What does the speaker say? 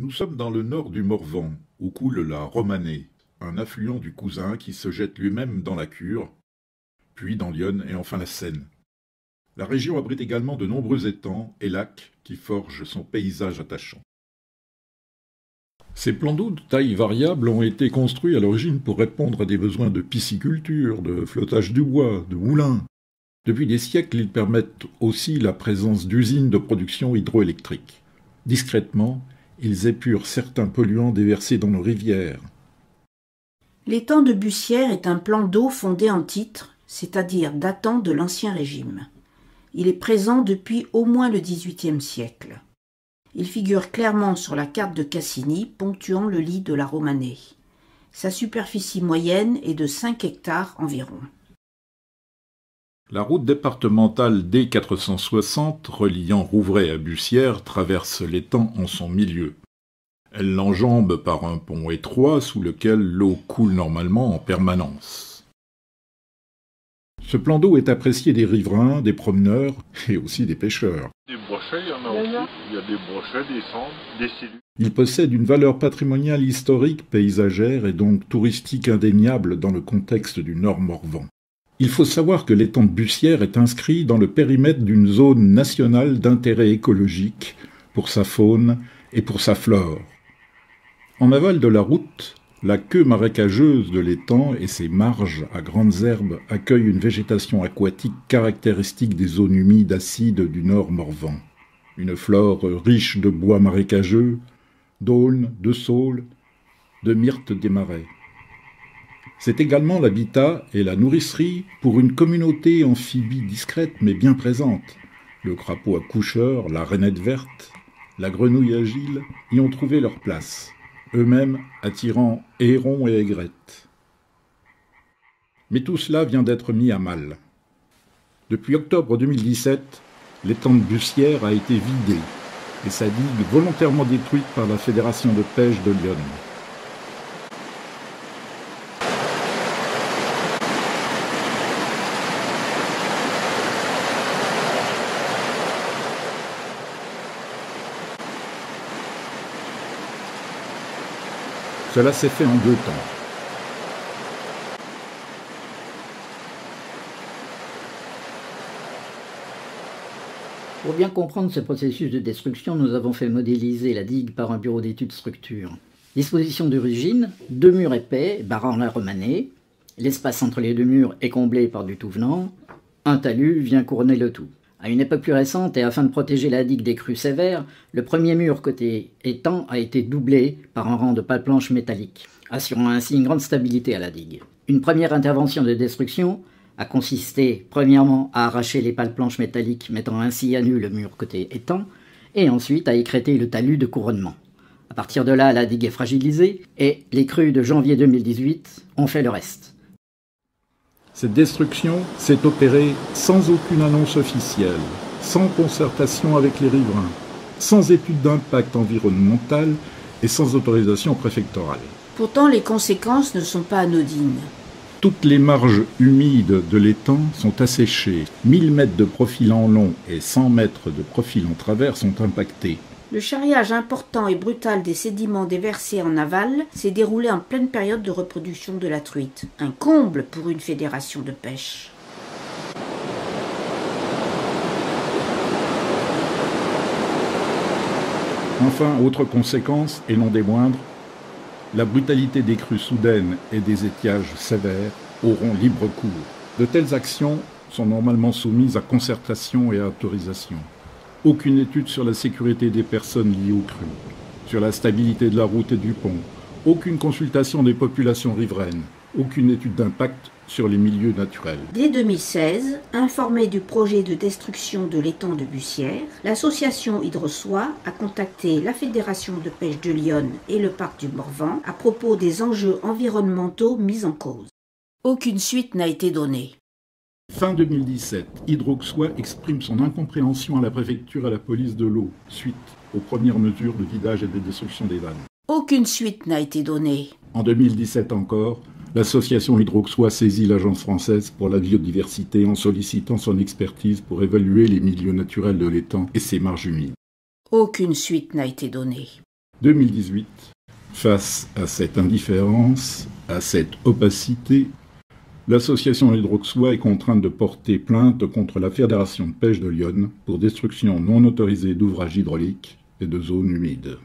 Nous sommes dans le nord du Morvan, où coule la Romanée, un affluent du Cousin qui se jette lui-même dans la Cure, puis dans l'Yonne et enfin la Seine. La région abrite également de nombreux étangs et lacs qui forgent son paysage attachant. Ces plans d'eau de taille variable ont été construits à l'origine pour répondre à des besoins de pisciculture, de flottage du bois, de moulins. Depuis des siècles, ils permettent aussi la présence d'usines de production hydroélectrique. Discrètement, ils épurent certains polluants déversés dans nos rivières. L'étang de Bussière est un plan d'eau fondé en titre, c'est-à-dire datant de l'Ancien Régime. Il est présent depuis au moins le XVIIIe siècle. Il figure clairement sur la carte de Cassini, ponctuant le lit de la Romanée. Sa superficie moyenne est de 5 hectares environ. La route départementale D460, reliant Rouvray à Bussière, traverse l'étang en son milieu. Elle l'enjambe par un pont étroit sous lequel l'eau coule normalement en permanence. Ce plan d'eau est apprécié des riverains, des promeneurs et aussi des pêcheurs. Des brochets, il y en a aussi. Il y a des brochets, des cendres, des cellules. Il possède une valeur patrimoniale historique, paysagère et donc touristique indéniable dans le contexte du Nord Morvan. Il faut savoir que l'étang de Bussière est inscrit dans le périmètre d'une zone nationale d'intérêt écologique pour sa faune et pour sa flore. En aval de la route, la queue marécageuse de l'étang et ses marges à grandes herbes accueillent une végétation aquatique caractéristique des zones humides acides du Nord Morvan. Une flore riche de bois marécageux, d'aulnes, de saules, de myrtes des marais. C'est également l'habitat et la nourricerie pour une communauté amphibie discrète mais bien présente. Le crapaud à coucheur, la rainette verte, la grenouille agile y ont trouvé leur place, eux-mêmes attirant hérons et aigrettes. Mais tout cela vient d'être mis à mal. Depuis octobre 2017, l'étang de Bussière a été vidé et sa digue volontairement détruite par la Fédération de pêche de l'Yonne. Cela s'est fait en 2 temps. Pour bien comprendre ce processus de destruction, nous avons fait modéliser la digue par un bureau d'études structure. Disposition d'origine, 2 murs épais, barrant la Romanée. L'espace entre les 2 murs est comblé par du tout venant. Un talus vient couronner le tout. À une époque plus récente, et afin de protéger la digue des crues sévères, le premier mur côté étang a été doublé par un rang de pales planches métalliques, assurant ainsi une grande stabilité à la digue. Une première intervention de destruction a consisté premièrement à arracher les pales planches métalliques, mettant ainsi à nu le mur côté étang, et ensuite à écrêter le talus de couronnement. À partir de là, la digue est fragilisée, et les crues de janvier 2018 ont fait le reste. Cette destruction s'est opérée sans aucune annonce officielle, sans concertation avec les riverains, sans étude d'impact environnemental et sans autorisation préfectorale. Pourtant, les conséquences ne sont pas anodines. Toutes les marges humides de l'étang sont asséchées. 1000 mètres de profil en long et 100 mètres de profil en travers sont impactés. Le charriage important et brutal des sédiments déversés en aval s'est déroulé en pleine période de reproduction de la truite. Un comble pour une fédération de pêche. Enfin, autre conséquence, et non des moindres, la brutalité des crues soudaines et des étiages sévères auront libre cours. De telles actions sont normalement soumises à concertation et à autorisation. Aucune étude sur la sécurité des personnes liées aux crues, sur la stabilité de la route et du pont, aucune consultation des populations riveraines, aucune étude d'impact sur les milieux naturels. Dès 2016, informée du projet de destruction de l'étang de Bussière, l'association Hydrosoie a contacté la Fédération de pêche de l'Yonne et le parc du Morvan à propos des enjeux environnementaux mis en cause. Aucune suite n'a été donnée. Fin 2017, Hydrosoie exprime son incompréhension à la préfecture et à la police de l'eau, suite aux premières mesures de vidage et de destruction des vannes. Aucune suite n'a été donnée. En 2017 encore, l'association Hydrosoie saisit l'Agence française pour la biodiversité en sollicitant son expertise pour évaluer les milieux naturels de l'étang et ses marges humides. Aucune suite n'a été donnée. 2018. Face à cette indifférence, à cette opacité, l'association Hydroxois est contrainte de porter plainte contre la Fédération de pêche de Lyon pour destruction non autorisée d'ouvrages hydrauliques et de zones humides.